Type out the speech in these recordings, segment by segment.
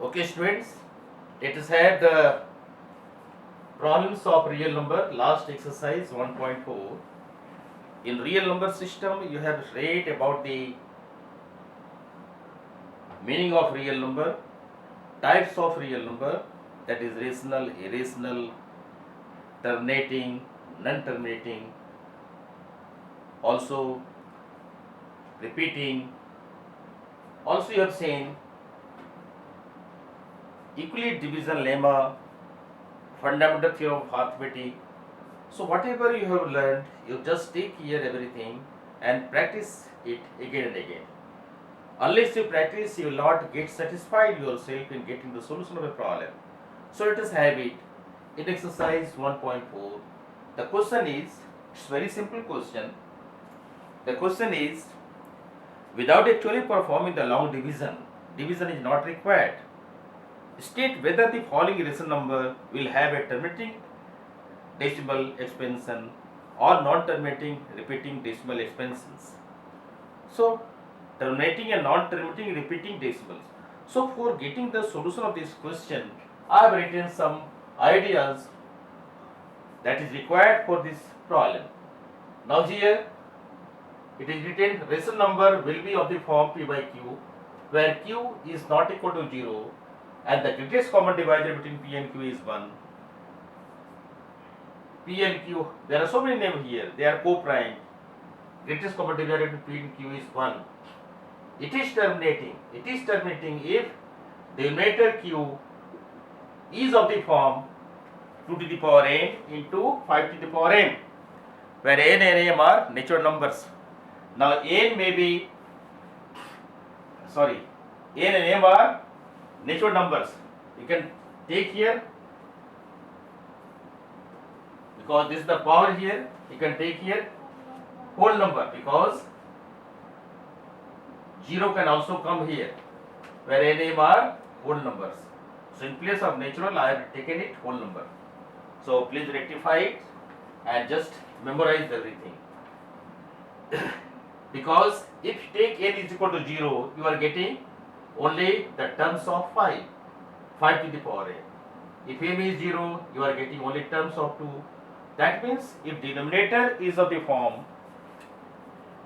Okay, students, let us have the problems of real number. Last exercise 1.4. In real number system, you have read about the meaning of real number, types of real number, that is rational, irrational, terminating, non-terminating, also repeating. Also, you have seen Euclid division lemma, fundamental theorem of arithmetic. So whatever you have learned, you just take here everything and practice it again and again. Unless you practice, you will not get satisfied yourself in getting the solution of a problem. So let us have it in exercise 1.4. The question is, it's very simple question. The question is, without actually performing the long division, division is not required. State whether the following rational number will have a terminating decimal expansion or non-terminating repeating decimal expansions. So terminating and non-terminating repeating decimals. So for getting the solution of this question, I have written some ideas that is required for this problem. Now here it is written rational number will be of the form p by q, where q is not equal to 0 and the greatest common divisor between p and q is 1. P and Q, there are so many names here, they are co-prime. Greatest common divisor between Q is 1. It is terminating if the numerator Q is of the form 2 to the power n into 5 to the power m, where n and m are natural numbers. Now n and m are natural numbers. You can take here, because this is the power here, you can take here whole number, because 0 can also come here, where n m are whole numbers. So in place of natural, I have taken it whole number. So please rectify it and just memorize everything. Because if you take n is equal to 0, you are getting only the terms of 5 to the power n. If m is 0, you are getting only terms of 2. That means if denominator is of the form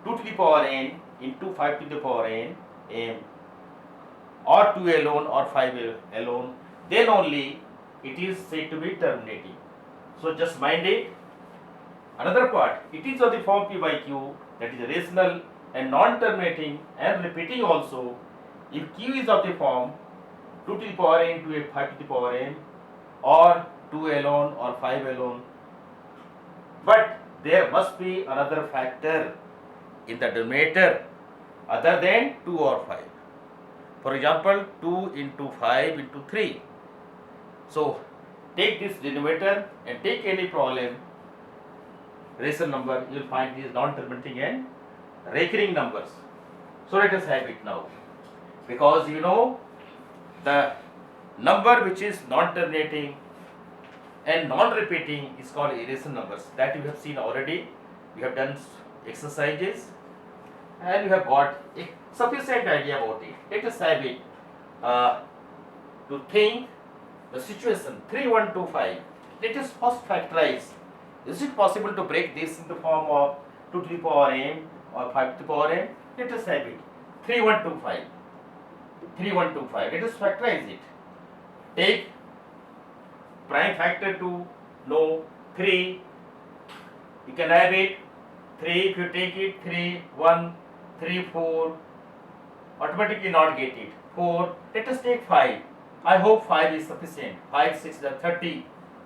2 to the power n into 5 to the power n m, or 2 alone or 5 alone, then only it is said to be terminating. So just mind it. Another part, it is of the form p by q, that is rational and non-terminating and repeating also if q is of the form 2 to the power n to 5 to the power n, or 2 alone or 5 alone. But there must be another factor in the denominator other than 2 or 5. For example, 2 into 5 into 3. So take this denominator and take any problem, rational number, you will find these non-terminating and recurring numbers. So let us have it now. Because you know the number which is non-terminating and non-repeating is called irrational numbers. That you have seen already. You have done exercises and you have got a sufficient idea about it. Let us have it to think the situation 3125. Let us first factorize. Is it possible to break this in the form of 2 to the power m or 5 to the power m? Let us have it 3125. 3125. Let us factorize it. Take prime factor to know 3. You can have it 3. If you take it 3, 1, 3, 4, automatically not get it 4. Let us take 5. I hope 5 is sufficient. 5, 6 is 30.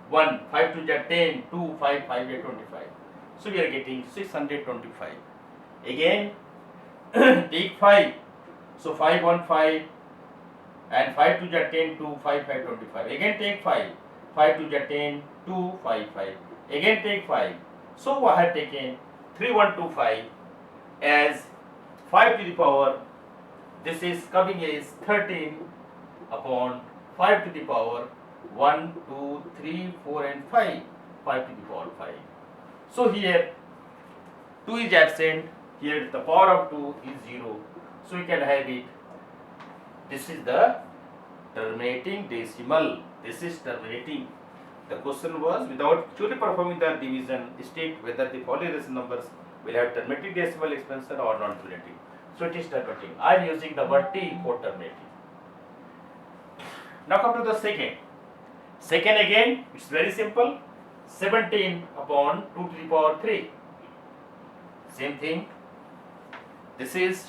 1, 5 to 10, 2, 5, 5 is 25. So we are getting 625. Again take 5. So 5, 1, 5 and 5 to 10, 2, 5, 5, 25. Again take 5. 5 to 10, 2, 5, 5. Again take 5. So I have taken 3125 as 5 to the power. This is coming as 13 upon 5 to the power 1, 2, 3, 4 and 5. 5 to the power 5. So here 2 is absent. Here the power of 2 is 0. So you can have it. This is the terminating decimal. This is terminating. The question was, without actually performing the division, state whether the following rational numbers will have terminating decimal expansion or non-terminating. So it is terminating. I am using the word T for terminating. Now come to the second. Second again, it's very simple. 17 upon 2 to the power 3. Same thing. This is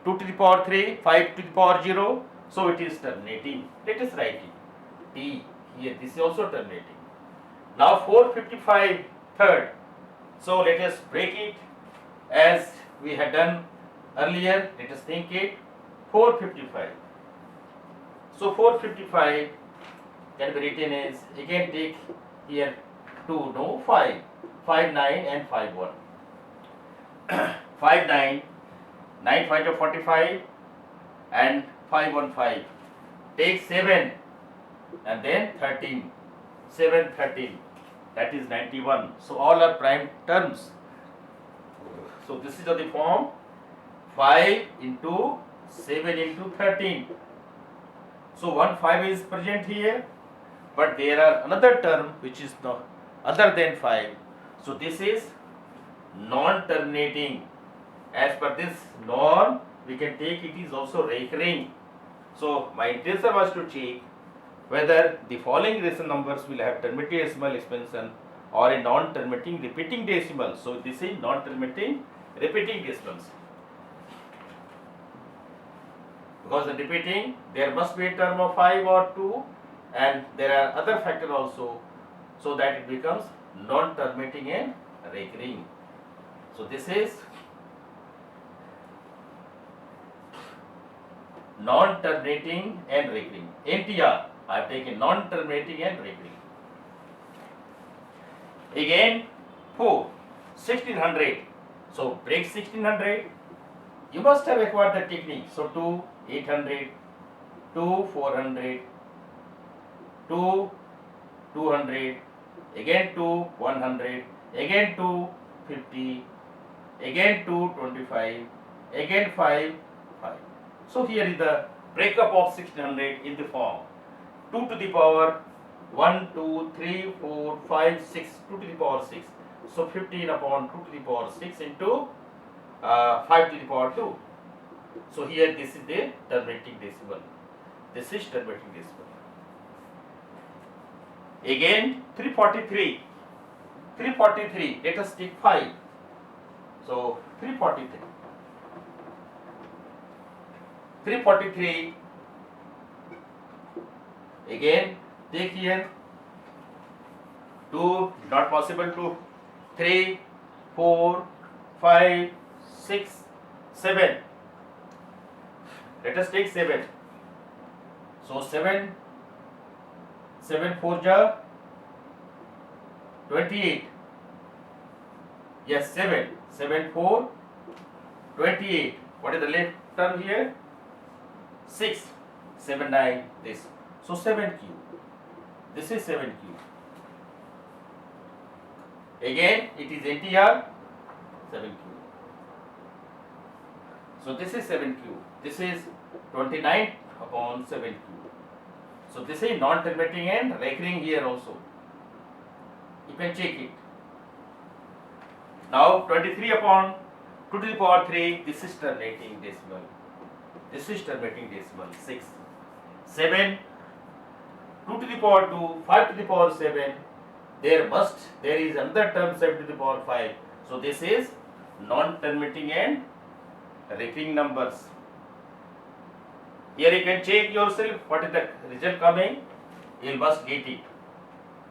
2 to the power 3, 5 to the power 0. So it is terminating. Let us write it. T here. This is also terminating. Now 455 third. So let us break it as we had done earlier. Let us think it. 455. So 455 can be written as, again take here 2, no 5, 5 9 and 5 1. 5 9, 9 5 are 45 and 5 1 5. Take 7 and then 13, 7 13, that is 91. So all are prime terms. So this is of the form 5 into 7 into 13. So 1 5 is present here, but there are another term which is the other than 5. So this is non-terminating. As per this norm, we can take it is also recurring. So my intention was to check whether the following rational numbers will have terminating decimal expansion or a non-terminating repeating decimal. So this is non-terminating repeating decimals. Because in repeating, there must be a term of 5 or 2, and there are other factors also, so that it becomes non-terminating and recurring. So this is non-terminating and recurring. NTR, I have taken non-terminating and recurring. Again, 4, 1600. So break 1600. You must have acquired the technique. So 2, 800, 2, 400, 2, 200, again 2, 100, again 2, 50, again 2, 25, again 5, 5. So here is the breakup of 1600 in the form 2 to the power 1, 2, 3, 4, 5, 6, 2 to the power 6. So 15 upon 2 to the power 6 into 5 to the power 2. So here this is the terminating decimal. This is terminating decimal. Again 343. 343. Let us take 5. So 343. 343. Again take here 2, not possible, 2, 3, 4, 5, 6, 7. Let us take 7. So 7, 7 4 ja 28. Yes, 7, 7 4, 28. What is the left term here? 6, 7 9 this. So 7 cube. This is 7 cube. Again it is NTR 7 cube. So this is 7 cube. This is 29 upon 7 cube. So this is non-terminating and recurring here also. You can check it. Now 23 upon 2 to the power 3. This is terminating decimal. This is terminating decimal. 6, 7, 2 to the power 2, 5 to the power 7. There is another term 7 to the power 5. So this is non-terminating and recurring numbers. Here you can check yourself what is the result coming. You must get it.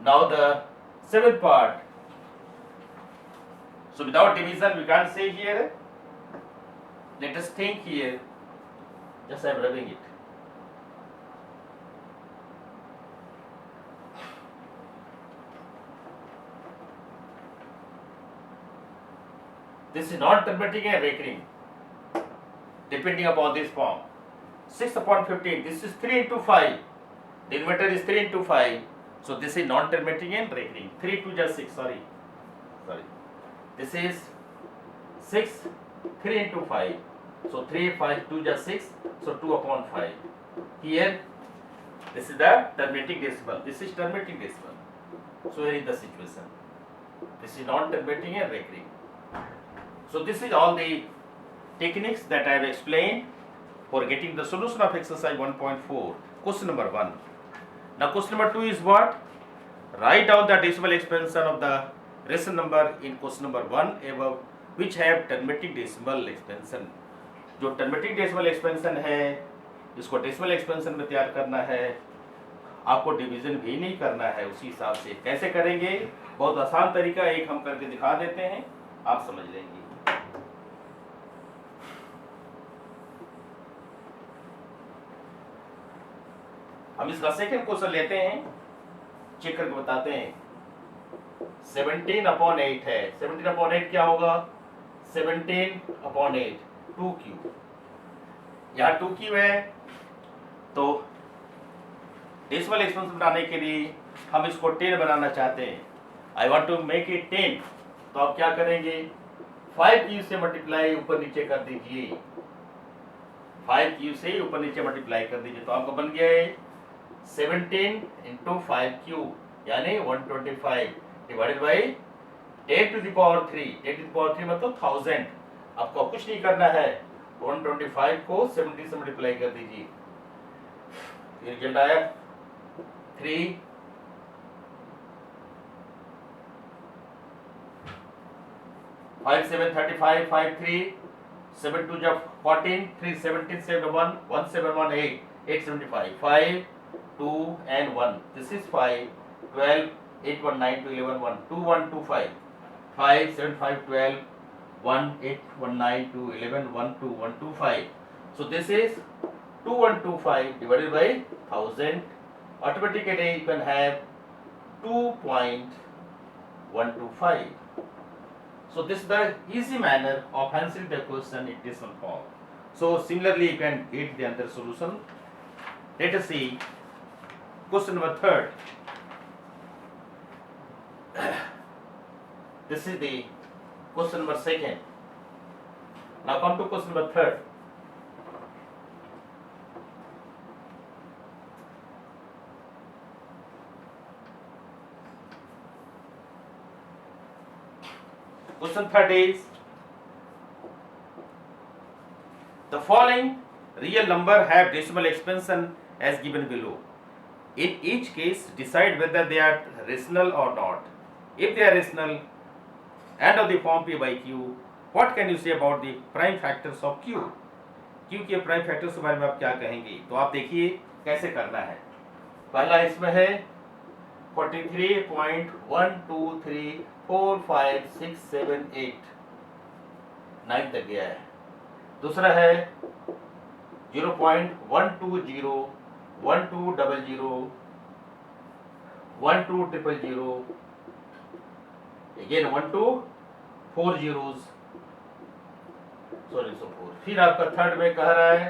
Now the seventh part. So without division we can't say here. Let us think here. Just I am rubbing it. This is non-terminating and recurring, depending upon this form. 6 upon 15, this is 3 into 5. Denominator is 3 into 5. So this is non-terminating and recurring. 3 2 just 6, sorry. This is 6, 3 into 5. So 3, 5, 2 just 6. So 2 upon 5. Here, this is the terminating decimal. This is terminating decimal. So here is the situation. This is non-terminating and recurring. So this is all the techniques that I have explained for getting the solution of exercise 1.4, question number 1. Now question number 2 is what? Write down the decimal expansion of the rational number in question number 1 above which have terminating decimal expansion. जो terminating decimal expansion है इसको decimal expansion में तैयार करना है, आपको division भी नहीं करना है। उसी हिसाब से कैसे करेंगे, बहुत आसान तरीका एक हम करके दिखा देते हैं, आप समझ लेंगे। हम इसका सेकंड क्वेश्चन लेते हैं, चेक करके बताते हैं। 17/8 है। 17/8 क्या होगा? 17/8 2q। यहाँ 2q है, तो डेसिमल एक्सपेंशन बनाने के लिए हम इसको 10 बनाना चाहते हैं। I want to make it 10, तो आप क्या करेंगे? 5q से मल्टीप्लाई ऊपर नीचे कर दीजिए। 5q से ऊपर नीचे मल्टीप्लाई कर दीजिए, तो आपका बन गया है 17 × 5q यानी 125 divided by 10 to the power 3। 10 to the power 3 मतलब 1000। आपको कुछ नहीं करना है, 125 को 70 से मल्टीप्लाई कर दीजिए। रिजल्ट आया 3 5 7 35 5 3 7 2 जब 14 3 17 7 1 1 7 1 8 8 75 5 2 and 1। This is 5 12 8 1 9 2 11 1 2 1 2 5 5 7 5 12 1 8 1 9 2 11 1 2 1 2 5। So this is 2125 divided by 1000. Automatically you can have 2.125. So this is the easy manner of answering the question in decimal form. So similarly you can get the other solution. Let us see question number 3rd. This is the question number 2nd. Now come to question number 3rd. Question 3rd is the following real number have decimal expansion as given below. In each case, decide whether they are rational or not. If they are rational and of the form p by q, what can you say about the prime factors of q? q के prime factors के बारे में आप क्या कहेंगे? तो आप देखिए कैसे करना है। पहला इसमें है 43.1234567 8 9 तक गया है। दूसरा है 0.120 1200 12000 again 1 to 4 zeros sorry so 4। फिर आपका थर्ड में कह रहा है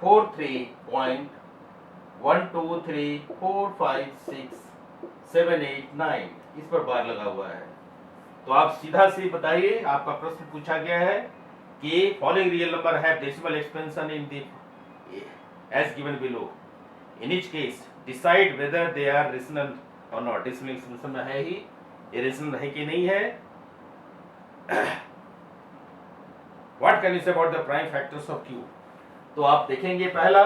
43.1234567 इस पर बार लगा हुआ है। तो आप सीधा से बताइए, आपका प्रश्न पूछा गया है कि following real number have decimal expansion in the as given below. In each case decide whether they are rational और नॉट। डेसिमल एक्सपेंशन में है ही, ये रेशनल है कि नहीं है। What can you say about the prime factors of Q? तो आप देखेंगे पहला,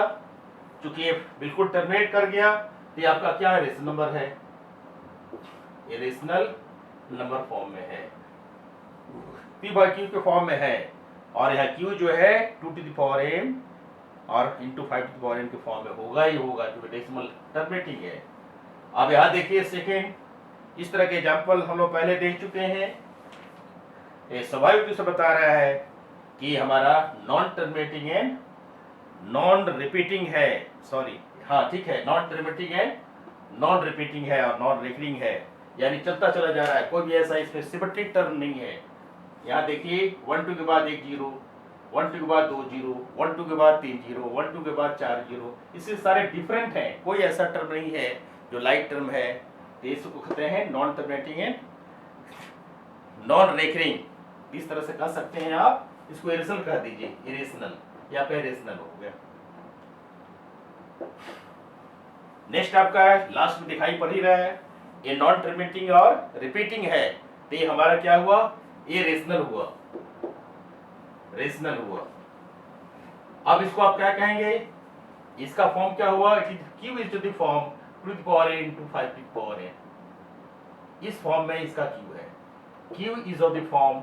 चूंकि ये बिल्कुल टर्मिनेट कर गया, तो ये आपका क्या है? रेशनल नंबर है, ये रेशनल नंबर फॉर्म में है, p बाय q के फॉर्म में है। और यह q जो है 2 to the power m और into 5 to the power m के फॉर्म में होगा ही होगा, क्योंकि डेसिमल टर्मिनेटिंग है। अब यहाँ देखिए सेकेंड, इस तरह के एग्जाम्पल हम लोग पहले देख चुके हैं। ये स्वाभाविक रूप से बता रहा है कि हमारा non terminating and non repeating है, सॉरी हाँ ठीक है, non terminating and non repeating है और नॉन रिकरिंग है, यानी चलता चला जा रहा है, कोई भी ऐसा इसमें सिमेट्रिक टर्म नहीं है। यहाँ देखिए 1 2 के बाद एक जीरो, 1 2 के बाद 2 जीरो, 1 2 के बाद 3 जीरो, 1 2 के बाद 4 जीरो, इससे सारे डिफरेंट हैं, कोई ऐसा टर्म नहीं है जो लाइक टर्म है। तो इसको कहते हैं non terminating and non recurring. इस तरह से कह सकते हैं आप, इसको इरेशनल कह दीजिए, इरेशनल या फिर रेशनल हो गया। नेक्स्ट आपका लास्ट में दिखाई पड़ ही रहा है, ये नॉन टर्मिनेटिंग और रिपीटिंग है, तो ये हमारा क्या हुआ, ये रेशनल हुआ, रेशनल हुआ। अब इसको आप क्या कहेंगे, इसका फॉर्म क्या हुआ, it is Q is to the form to the power n into 5 to the power n। इस फॉर्म में इसका क्यू है, Q is of the form,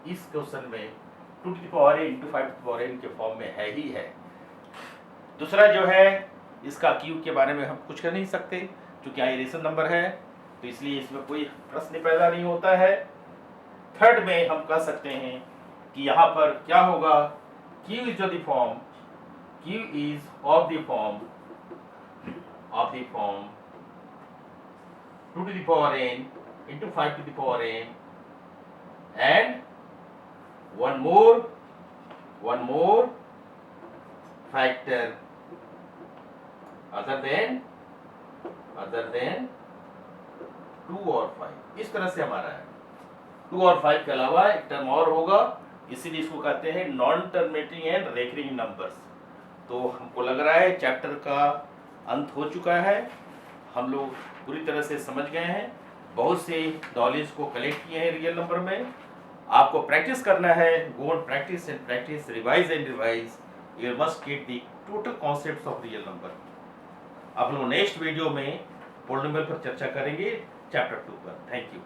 इस क्वेश्चन में 2 to the power n into 5 to the power n के form में है ही है। दूसरा जो है, इसका क्यू के बारे में हम कुछ कर नहीं सकते क्योंकि यहाँ रेशनल नंबर है, तो इसलिए इसमें कोई प्रश्न पैदा नहीं होता है। थर्ड में हम कह सकते हैं कि यहाँ पर क्या होगा, Q is of the form, Q is of the form 2 to the power n into 5 to the power n, and one more factor other than 2 और 5। इस तरह से हमारा है, 2 और 5 के अलावा एक टर्म और होगा, इसीलिए इसको कहते हैं non terminating and recurring numbers. तो हमको लग रहा है चैप्टर का अंत हो चुका है, हम लोग पूरी तरह से समझ गए हैं, बहुत से नॉलेज को कलेक्ट किए हैं रियल नंबर में। आपको प्रैक्टिस करना है, go on practice and practice, revise and revise, you must get the total concepts of real number. अब हम लोग नेक्स्ट वीडियो में पॉलिनोमियल पर चर्चा करेंगे, चैप्टर 2 पर। Thank you.